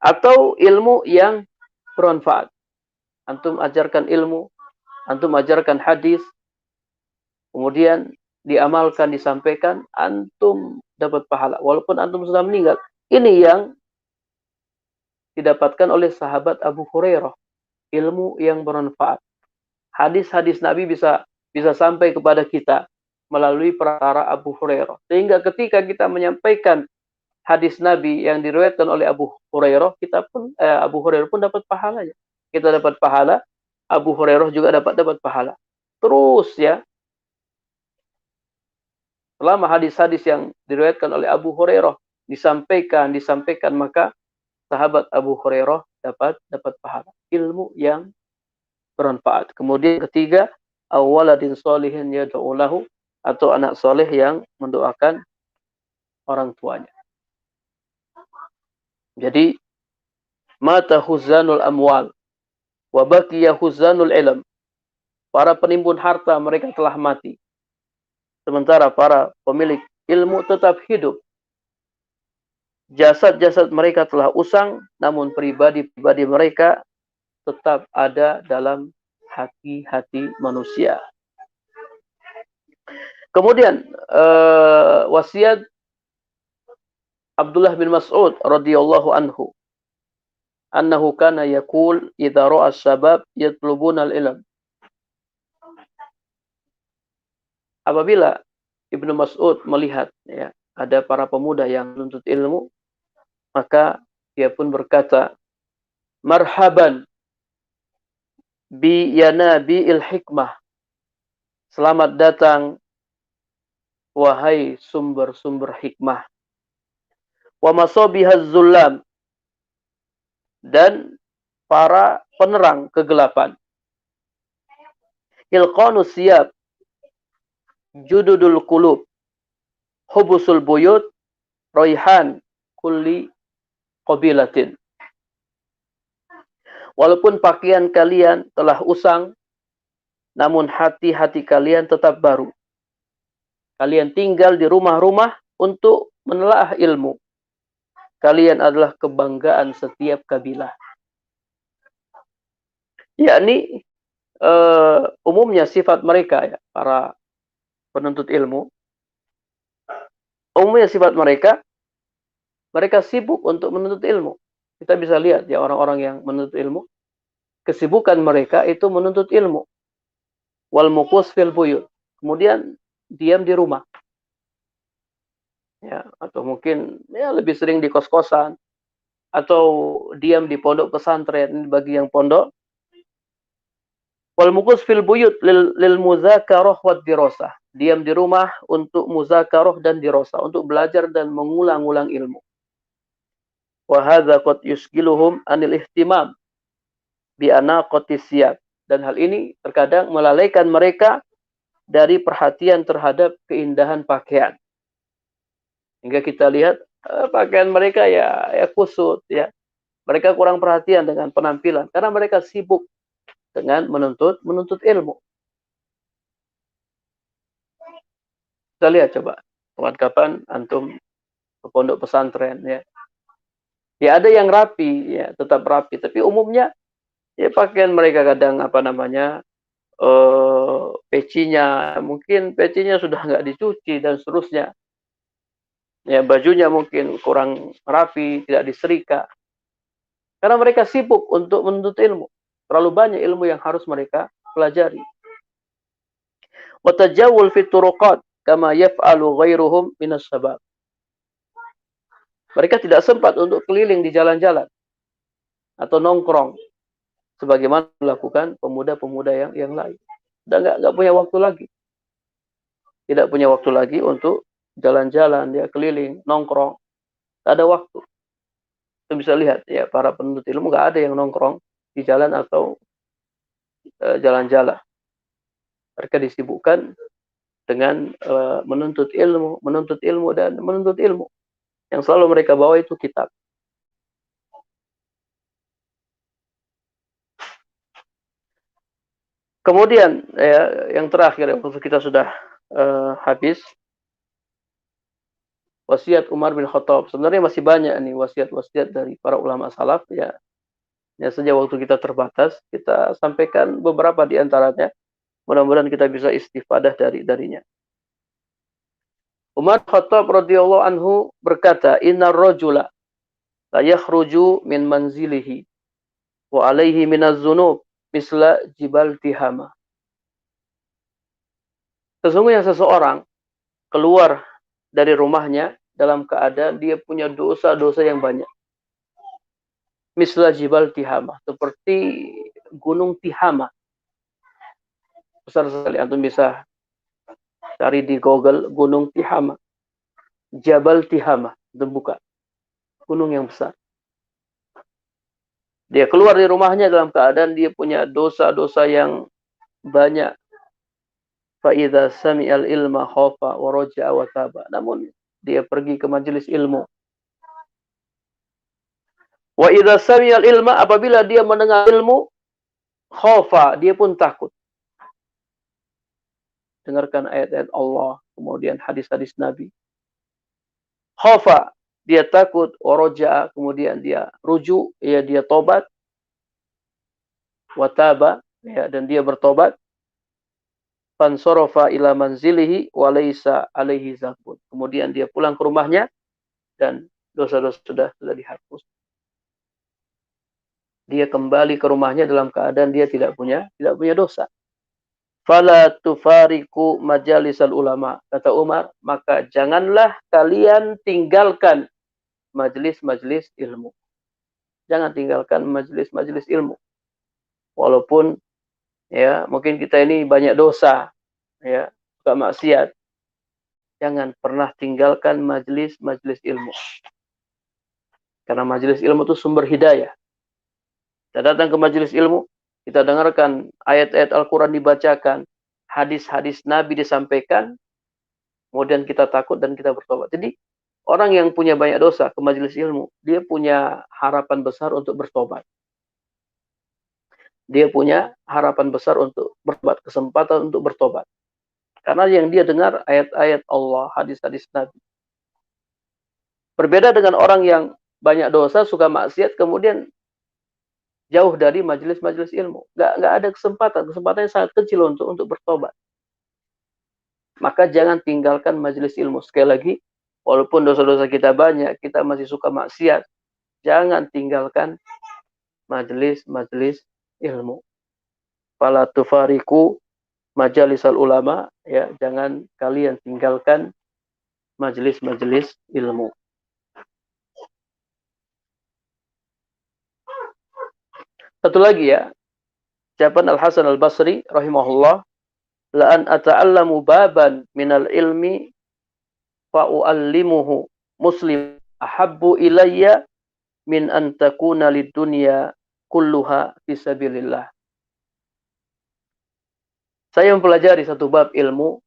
Atau ilmu yang bermanfaat. Antum ajarkan ilmu, antum ajarkan hadis, kemudian diamalkan, disampaikan, antum dapat pahala. Walaupun antum sudah meninggal. Ini yang didapatkan oleh sahabat Abu Hurairah. Ilmu yang bermanfaat. Hadis-hadis Nabi bisa sampai kepada kita melalui perkara Abu Hurairah. Sehingga ketika kita menyampaikan hadis Nabi yang diriwayatkan oleh Abu Hurairah, Abu Hurairah pun dapat pahalanya. Kita dapat pahala, Abu Hurairah juga dapat pahala. Terus ya, selama hadis-hadis yang diriwayatkan oleh Abu Hurairah disampaikan, maka sahabat Abu Hurairah dapat pahala. Ilmu yang bermanfaat. Kemudian ketiga, awaladin solihin yad'u lahu, atau anak soleh yang mendoakan orang tuanya. Jadi, mata huzanul amwal, wa baqiya huzanul ilm. Para penimbun harta mereka telah mati. Sementara para pemilik ilmu tetap hidup. Jasad-jasad mereka telah usang, namun pribadi-pribadi mereka tetap ada dalam hati-hati manusia. Kemudian wasiat Abdullah bin Mas'ud radhiyallahu anhu, annahu kana yaqul idza ra'a asy-syabab yatlubuna al-ilm. Apabila Ibnu Mas'ud melihat ya, ada para pemuda yang menuntut ilmu, maka dia pun berkata, marhaban bi yanabi'il hikmah. Selamat datang wahai sumber-sumber hikmah. Wa masabihaz zullam, dan para penerang kegelapan. Ilqanus siyab, jududul qulub, hubusul buyut, raihan kulli qabilatin. Walaupun pakaian kalian telah usang, namun hati-hati kalian tetap baru. Kalian tinggal di rumah-rumah untuk menelaah ilmu. Kalian adalah kebanggaan setiap kabilah. Yakni umumnya sifat mereka, ya, para penuntut ilmu, umumnya sifat mereka sibuk untuk menuntut ilmu. Kita bisa lihat ya, orang-orang yang menuntut ilmu, kesibukan mereka itu menuntut ilmu. Wal muqus fil buyut. Kemudian diam di rumah. Ya, atau mungkin ya lebih sering di kos-kosan, atau diam di pondok pesantren bagi yang pondok. Wal muqus fil buyut lil muzakarah wad dirasah. Diam di rumah untuk muzakarah dan dirasah, untuk belajar dan mengulang-ulang ilmu. Wa hadza qad yusgiluhum anil ihtimam bi anaqatis siyab. Dan hal ini terkadang melalaikan mereka dari perhatian terhadap keindahan pakaian. Hingga kita lihat pakaian mereka ya kusut ya. Mereka kurang perhatian dengan penampilan karena mereka sibuk dengan menuntut ilmu. Kita lihat coba, kapan antum ke pondok pesantren ya. Ya ada yang rapi ya, tetap rapi, tapi umumnya ya pakaian mereka kadang pecinya, mungkin pecinya sudah nggak dicuci dan seterusnya. Ya, bajunya mungkin kurang rapi, tidak diserika. Karena mereka sibuk untuk menuntut ilmu. Terlalu banyak ilmu yang harus mereka pelajari. Wa tajawul fi turuqat kama yaf'alu ghairuhum minas sabab. Mereka tidak sempat untuk keliling di jalan-jalan atau nongkrong sebagaimana dilakukan pemuda-pemuda yang lain. Sudah nggak punya waktu lagi. Tidak punya waktu lagi untuk jalan-jalan, dia keliling, nongkrong. Tak ada waktu. Kita bisa lihat ya, para penuntut ilmu nggak ada yang nongkrong di jalan atau jalan-jalan. Mereka disibukkan dengan menuntut ilmu dan menuntut ilmu. Yang selalu mereka bawa itu kitab. Kemudian ya, yang terakhir, waktu kita sudah habis, wasiat Umar bin Khattab. Sebenarnya masih banyak nih wasiat-wasiat dari para ulama salaf ya. Ya saja waktu kita terbatas, kita sampaikan beberapa di antaranya. Mudah-mudahan kita bisa istifadah darinya. Umar Khattab radhiyallahu anhu berkata, "Innar rajula la yakhruju min manzilihi wa alaihi minaz dzunub misla jibal tihama." Sesungguhnya seseorang keluar dari rumahnya dalam keadaan dia punya dosa-dosa yang banyak. Misla jibal tihama, seperti gunung Tihama. Besar sekali, antum bisa cari di Google gunung Tihama. Jabal Tihama, itu buka. Gunung yang besar. Dia keluar dari rumahnya dalam keadaan dia punya dosa-dosa yang banyak. Fa'idha sami'al ilma khofa wa roja'a wa taba. Namun dia pergi ke majelis ilmu. Wa idza sami'al ilma, apabila dia mendengar ilmu, khofa, dia pun takut. Dengarkan ayat-ayat Allah, kemudian hadis-hadis Nabi. Khofa, dia takut, wa roja'a, kemudian dia rujuk, ya dia tobat. Wa taba, ya, dan dia bertobat. Fansorofa ila manzilihi wa laysa alaihi zakun. Kemudian dia pulang ke rumahnya dan dosa-dosa sudah dihapus. Dia kembali ke rumahnya dalam keadaan dia tidak punya dosa. Fala tufariku majalisal ulama, kata Umar, maka janganlah kalian tinggalkan majelis-majelis ilmu. Jangan tinggalkan majelis-majelis ilmu. Walaupun ya mungkin kita ini banyak dosa, ya, suka maksiat. Jangan pernah tinggalkan majelis-majelis ilmu. Karena majelis ilmu itu sumber hidayah. Kita datang ke majelis ilmu, kita dengarkan ayat-ayat Al-Quran dibacakan, hadis-hadis Nabi disampaikan, kemudian kita takut dan kita bertobat. Jadi, orang yang punya banyak dosa ke majelis ilmu, dia punya harapan besar untuk bertobat. Dia punya harapan besar untuk bertobat, kesempatan untuk bertobat. Karena yang dia dengar ayat-ayat Allah, hadis-hadis Nabi. Berbeda dengan orang yang banyak dosa, suka maksiat, kemudian jauh dari majelis-majelis ilmu. Nggak ada kesempatannya sangat kecil untuk bertobat. Maka jangan tinggalkan majelis ilmu. Sekali lagi, walaupun dosa-dosa kita banyak, kita masih suka maksiat, jangan tinggalkan majelis-majelis ilmu. Fala tufariku majalisal ulama, ya, jangan kalian tinggalkan majelis-majelis ilmu. Satu lagi ya, ucapan Al-Hasan Al-Basri rahimahullah, la an ata'allamu baban minal ilmi fa u'allimuhu muslim ahabbu ilayya min an takuna lidunya kulluha fisabilillah. Saya mempelajari satu bab ilmu,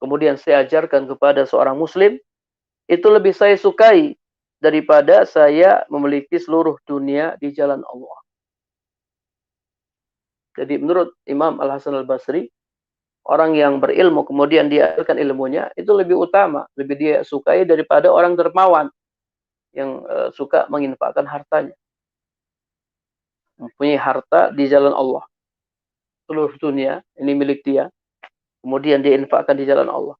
kemudian saya ajarkan kepada seorang muslim, itu lebih saya sukai daripada saya memiliki seluruh dunia di jalan Allah. Jadi menurut Imam Al-Hasan Al-Basri, orang yang berilmu kemudian dia ajarkan ilmunya, itu lebih utama, lebih dia sukai daripada orang dermawan yang suka menginfakkan hartanya. Mempunyai harta di jalan Allah. Seluruh dunia, ini milik dia. Kemudian dia infakkan di jalan Allah.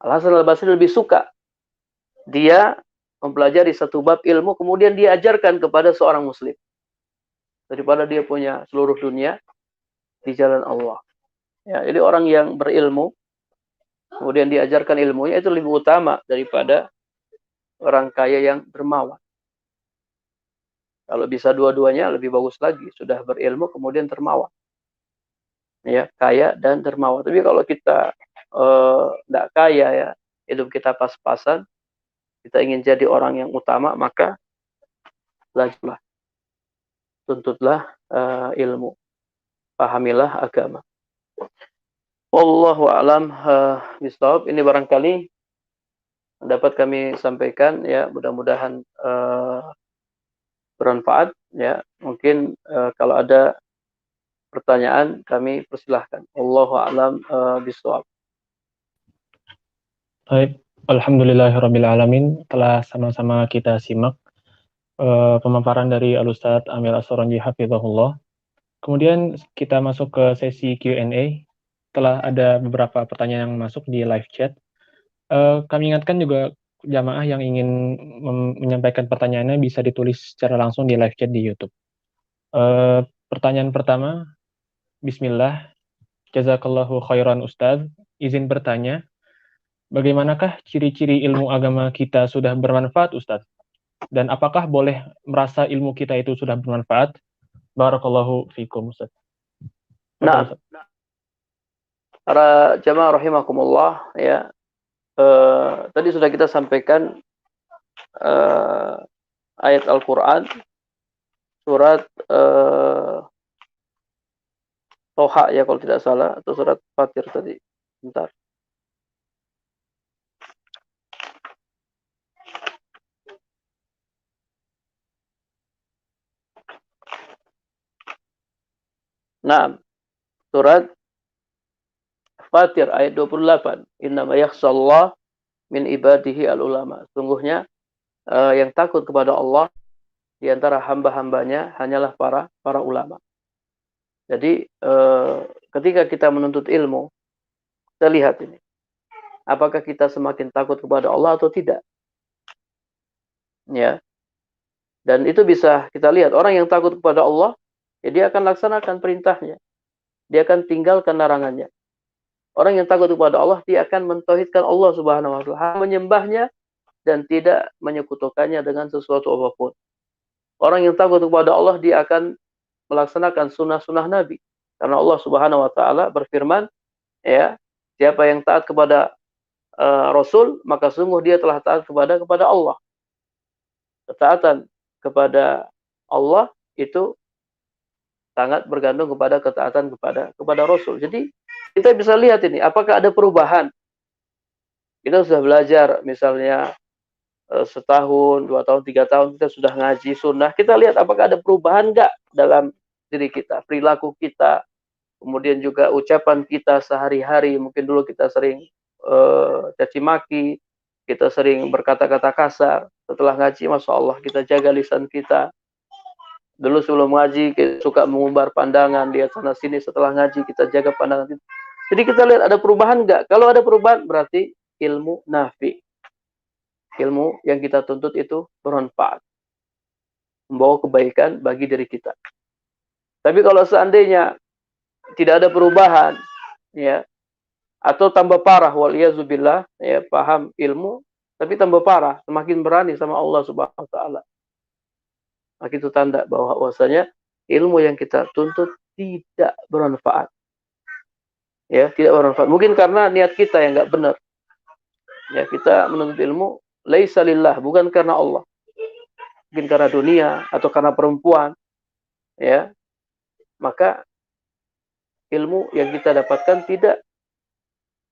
Al-Hasan Al-Basri lebih suka dia mempelajari satu bab ilmu, kemudian dia ajarkan kepada seorang muslim. Daripada dia punya seluruh dunia di jalan Allah. Ya, jadi orang yang berilmu, kemudian diajarkan ilmunya, itu lebih utama daripada orang kaya yang dermawan. Kalau bisa dua-duanya lebih bagus lagi. Sudah berilmu kemudian dermawan. Ya, kaya dan dermawan. Tapi kalau kita tidak kaya, ya, hidup kita pas-pasan, kita ingin jadi orang yang utama, maka belajarlah. Tuntutlah ilmu. Pahamilah agama. Wallahu a'lam bishawab. Ini barangkali dapat kami sampaikan ya, mudah-mudahan bermanfaat ya. Mungkin kalau ada pertanyaan kami persilahkan. Wallahu a'lam bishawab. Baik, alhamdulillahirabbil alamin, telah sama-sama kita simak pemaparan dari Al-Ustadz Amir As-Soronji hafizahullah. Kemudian kita masuk ke sesi Q&A. Telah ada beberapa pertanyaan yang masuk di live chat. Kami ingatkan juga jamaah yang ingin menyampaikan pertanyaannya bisa ditulis secara langsung di live chat di YouTube. Pertanyaan pertama, Bismillah, Jazakallahu khairan Ustadz. Izin bertanya, bagaimanakah ciri-ciri ilmu agama kita sudah bermanfaat Ustadz? Dan apakah boleh merasa ilmu kita itu sudah bermanfaat? Barakallahu fikum Ustadz. Nah, para jamaah rahimakumullah ya, tadi sudah kita sampaikan ayat Al-Quran surat Toha ya kalau tidak salah, atau surat Fatir tadi. Bentar. Nah, surat Fatir ayat 28. Innama yakhshallah min ibadihi al-ulama. Sungguhnya yang takut kepada Allah di antara hamba-hambanya hanyalah para ulama. Jadi ketika kita menuntut ilmu, kita lihat ini. Apakah kita semakin takut kepada Allah atau tidak? Ya. Dan itu bisa kita lihat. Orang yang takut kepada Allah, ya dia akan laksanakan perintahnya. Dia akan tinggalkan larangannya. Orang yang takut kepada Allah, dia akan mentauhidkan Allah Subhanahu wa taala, menyembahnya dan tidak menyekutukannya dengan sesuatu apapun. Orang yang takut kepada Allah, dia akan melaksanakan sunnah-sunnah Nabi. Karena Allah Subhanahu wa taala berfirman, ya, siapa yang taat kepada Rasul, maka sungguh dia telah taat kepada Allah. Ketaatan kepada Allah itu sangat bergantung kepada ketaatan kepada Rasul. Jadi kita bisa lihat ini, apakah ada perubahan. Kita sudah belajar misalnya setahun, 2 tahun, 3 tahun kita sudah ngaji sunnah. Kita lihat apakah ada perubahan nggak dalam diri kita, perilaku kita, kemudian juga ucapan kita sehari-hari. Mungkin dulu kita sering caci maki, kita sering berkata-kata kasar. Setelah ngaji, masya Allah, kita jaga lisan kita. Dulu sebelum ngaji kita suka mengumbar pandangan, lihat sana sini. Setelah ngaji kita jaga pandangan kita. Jadi kita lihat ada perubahan nggak? Kalau ada perubahan berarti ilmu nafi. Ilmu yang kita tuntut itu bermanfaat, membawa kebaikan bagi diri kita. Tapi kalau seandainya tidak ada perubahan, ya, atau tambah parah, waliyazubillah, ya, paham ilmu tapi tambah parah, semakin berani sama Allah Subhanahu wa taala. Maka itu tanda bahwasanya ilmu yang kita tuntut tidak bermanfaat. Ya, tidak bermanfaat. Mungkin karena niat kita yang enggak benar. Ya, kita menuntut ilmu laisa lillah, bukan karena Allah. Mungkin karena dunia atau karena perempuan. Ya. Maka ilmu yang kita dapatkan tidak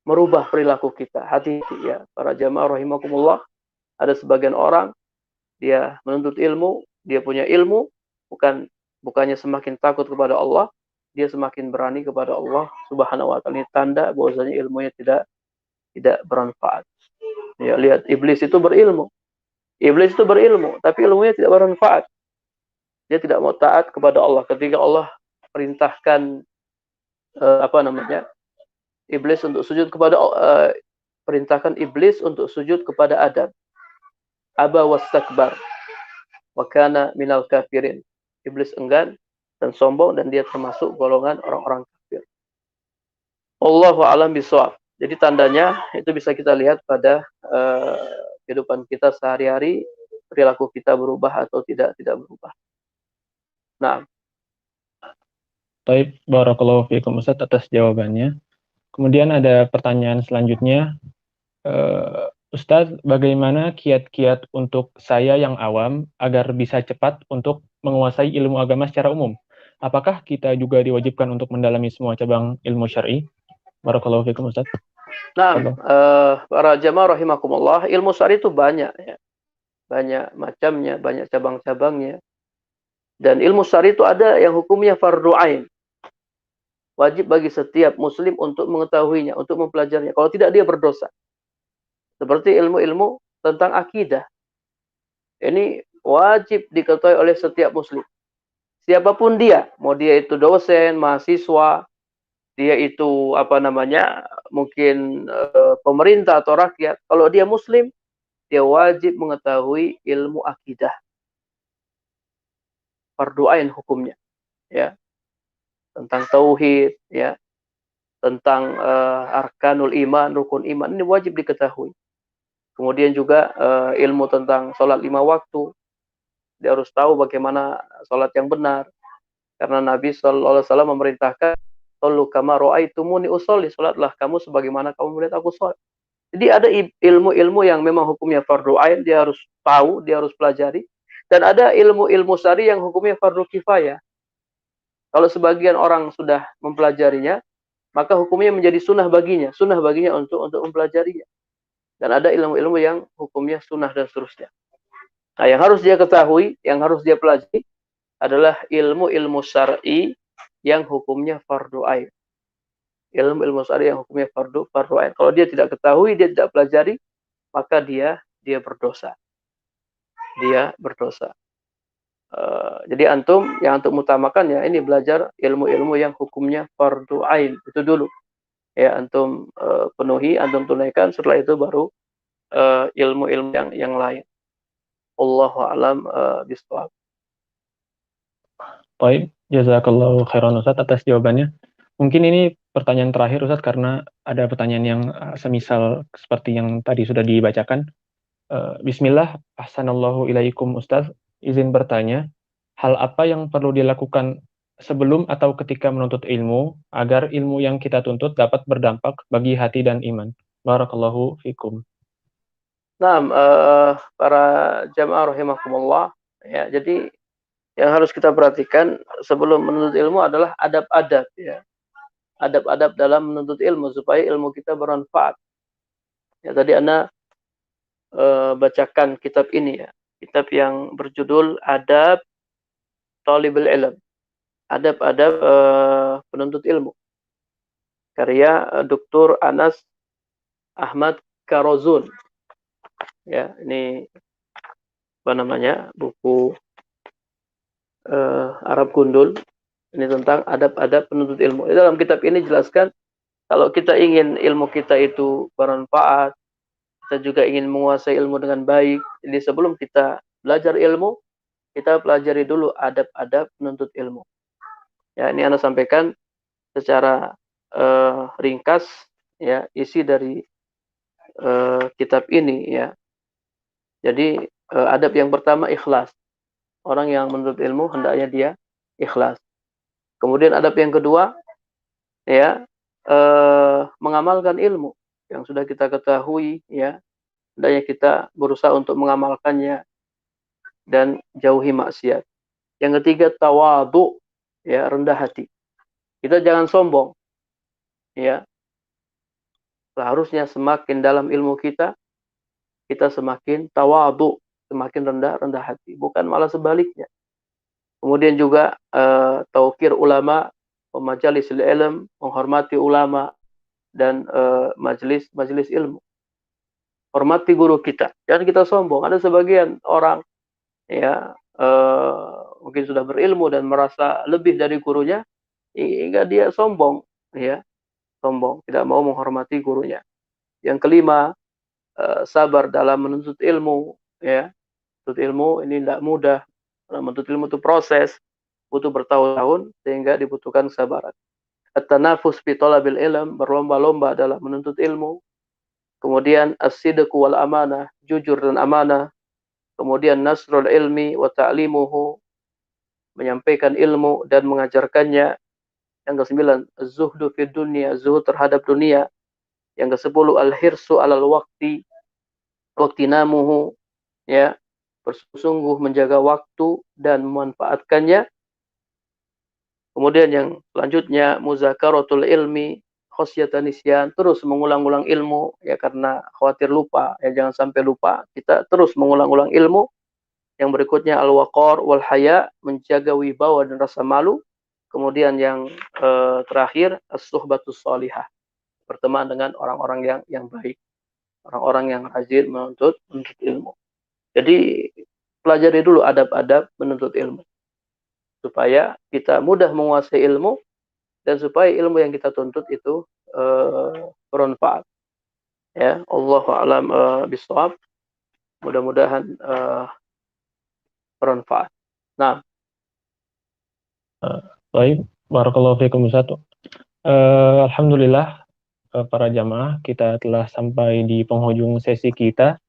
merubah perilaku kita. Hati-hati ya, para jamaah rahimakumullah. Ada sebagian orang dia menuntut ilmu, dia punya ilmu, bukannya semakin takut kepada Allah, dia semakin berani kepada Allah Subhanahu wa taala. Ini tanda bahwasanya ilmunya tidak bermanfaat. Ya, lihat iblis itu berilmu. Iblis itu berilmu, tapi ilmunya tidak bermanfaat. Dia tidak mau taat kepada Allah ketika Allah perintahkan iblis untuk sujud kepada perintahkan iblis untuk sujud kepada Adam. Aba wastakbar wa kana minal kafirin. Iblis enggan dan sombong dan dia termasuk golongan orang-orang kafir. Wallahu a'lam bishawab. Jadi tandanya itu bisa kita lihat pada kehidupan kita sehari-hari, perilaku kita berubah atau tidak berubah. Nah, baik, barakallahu fiikum Ustaz atas jawabannya. Kemudian ada pertanyaan selanjutnya, Ustaz, bagaimana kiat-kiat untuk saya yang awam agar bisa cepat untuk menguasai ilmu agama secara umum? Apakah kita juga diwajibkan untuk mendalami semua cabang ilmu syar'i? Barakallahu fikum Ustaz. Nah, Fadhal. para jamaah rahimakumullah, ilmu syar'i itu banyak ya. Banyak macamnya, banyak cabang-cabangnya. Dan ilmu syar'i itu ada yang hukumnya fardu ain. Wajib bagi setiap muslim untuk mengetahuinya, untuk mempelajarinya. Kalau tidak dia berdosa. Seperti ilmu-ilmu tentang akidah. Ini wajib diketahui oleh setiap muslim. Siapapun dia, mau dia itu dosen, mahasiswa, dia itu apa namanya, mungkin pemerintah atau rakyat. Kalau dia muslim, dia wajib mengetahui ilmu akidah. Fardu ain hukumnya, ya. Tentang tauhid, ya. Tentang arkanul iman, rukun iman, ini wajib diketahui. Kemudian juga ilmu tentang sholat 5 waktu. Dia harus tahu bagaimana sholat yang benar. Karena Nabi SAW memerintahkan, "Shollu kama ra'aitumuni usolli." Sholatlah kamu sebagaimana kamu melihat aku sholat. Jadi ada ilmu-ilmu yang memang hukumnya fardu ain, dia harus tahu, dia harus pelajari. Dan ada ilmu-ilmu syar'i yang hukumnya fardu kifayah. Kalau sebagian orang sudah mempelajarinya, maka hukumnya menjadi sunnah baginya untuk mempelajarinya. Dan ada ilmu-ilmu yang hukumnya sunnah dan seterusnya. Nah, yang harus dia ketahui, yang harus dia pelajari adalah ilmu-ilmu syar'i yang hukumnya fardu ain. Ilmu-ilmu syar'i yang hukumnya fardu ain. Kalau dia tidak ketahui, dia tidak pelajari, maka dia berdosa. Dia berdosa. Jadi yang antum utamakan ya ini belajar ilmu-ilmu yang hukumnya fardu ain itu dulu. Ya antum penuhi, antum tunaikan, setelah itu baru ilmu-ilmu yang lain. Allahu a'lam bishawab. Baik, jazakallahu khairan Ustaz atas jawabannya. Mungkin ini pertanyaan terakhir Ustaz karena ada pertanyaan yang semisal seperti yang tadi sudah dibacakan. Bismillah, ahsanallahu ilaikum Ustaz. Izin bertanya, hal apa yang perlu dilakukan sebelum atau ketika menuntut ilmu agar ilmu yang kita tuntut dapat berdampak bagi hati dan iman? Barakallahu fikum. Nah, para jamaah rahimakumullah, ya, jadi yang harus kita perhatikan sebelum menuntut ilmu adalah adab-adab ya. Adab-adab dalam menuntut ilmu supaya ilmu kita bermanfaat. Ya, tadi Anda bacakan kitab ini ya. Kitab yang berjudul Adab Talibul Ilm. Adab-adab penuntut ilmu. Karya Dr. Anas Ahmad Karozun. Ya, ini apa namanya? Buku Arab Gundul. Ini tentang adab-adab penuntut ilmu. Di dalam kitab ini jelaskan kalau kita ingin ilmu kita itu bermanfaat, kita juga ingin menguasai ilmu dengan baik. Jadi sebelum kita belajar ilmu, kita pelajari dulu adab-adab penuntut ilmu. Ya, ini Anda sampaikan secara ringkas ya isi dari kitab ini ya. Jadi adab yang pertama ikhlas. Orang yang menuntut ilmu hendaknya dia ikhlas. Kemudian adab yang kedua ya mengamalkan ilmu yang sudah kita ketahui ya. Hendaknya kita berusaha untuk mengamalkannya dan jauhi maksiat. Yang ketiga tawadhu ya, rendah hati. Kita jangan sombong. Ya. Seharusnya semakin dalam ilmu kita semakin tawadhu, semakin rendah hati, bukan malah sebaliknya. Kemudian juga taukir ulama, majalisul ilm, menghormati ulama dan majelis ilmu. Hormati guru kita. Jangan kita sombong. Ada sebagian orang ya mungkin sudah berilmu dan merasa lebih dari gurunya hingga dia sombong ya, sombong, tidak mau menghormati gurunya. Yang kelima, sabar dalam menuntut ilmu ya. Menuntut ilmu ini tidak mudah. Menuntut ilmu itu proses, butuh bertahun-tahun sehingga dibutuhkan kesabaran. At-tanafus fi talabil ilm, berlomba-lomba dalam menuntut ilmu. Kemudian as-sidqu wal amanah, jujur dan amanah. Kemudian nasrul ilmi wa ta'limuhu, menyampaikan ilmu dan mengajarkannya. Yang ke-9, az-zuhdu fid dunya, zuhud terhadap dunia. Yang ke-10, al-hirsu alal waqti namuhu, ya, bersungguh menjaga waktu dan memanfaatkannya. Kemudian yang selanjutnya muzakaratul ilmi khosyatan nisyan, terus mengulang-ulang ilmu ya karena khawatir lupa, ya jangan sampai lupa. Kita terus mengulang-ulang ilmu. Yang berikutnya al-waqar wal haya, menjaga wibawa dan rasa malu. Kemudian yang terakhir as-suhbatus shalihah, berteman dengan orang-orang yang baik, orang-orang yang rajin menuntut ilmu. Jadi pelajari dulu adab-adab menuntut ilmu supaya kita mudah menguasai ilmu dan supaya ilmu yang kita tuntut itu bermanfaat. Ya, Allahu a'lam bishawab. Mudah-mudahan bermanfaat. Nah, baik, barakallahu fiikum Ustaz. Alhamdulillah para jamaah, kita telah sampai di penghujung sesi kita.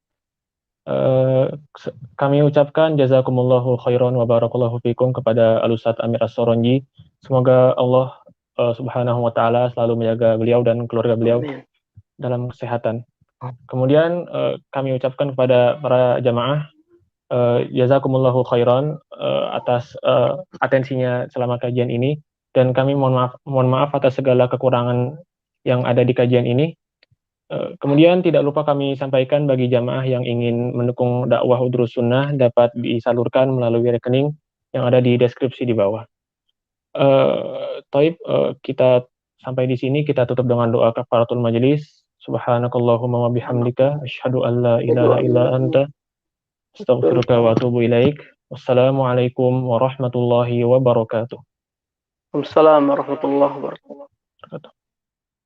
Kami ucapkan jazakumullahu khairan wa barakallahu fikum kepada Al-Ustaz Amir As-Soronji. Semoga Allah Subhanahu wa taala selalu menjaga beliau dan keluarga beliau dalam kesehatan. Kemudian kami ucapkan kepada para jamaah jazakumullahu khairan atas atensinya selama kajian ini, dan kami mohon maaf atas segala kekurangan yang ada di kajian ini. Kemudian tidak lupa kami sampaikan bagi jamaah yang ingin mendukung dakwah Udrus Sunnah dapat disalurkan melalui rekening yang ada di deskripsi di bawah. Kita sampai di sini, kita tutup dengan doa kafaratul majelis. Subhanakallahumma wa bihamdika asyhadu an la ilaha illa anta astaghfiruka wa atubu ilaik. Wassalamualaikum warahmatullahi wabarakatuh. Waalaikumsalam warahmatullahi wabarakatuh.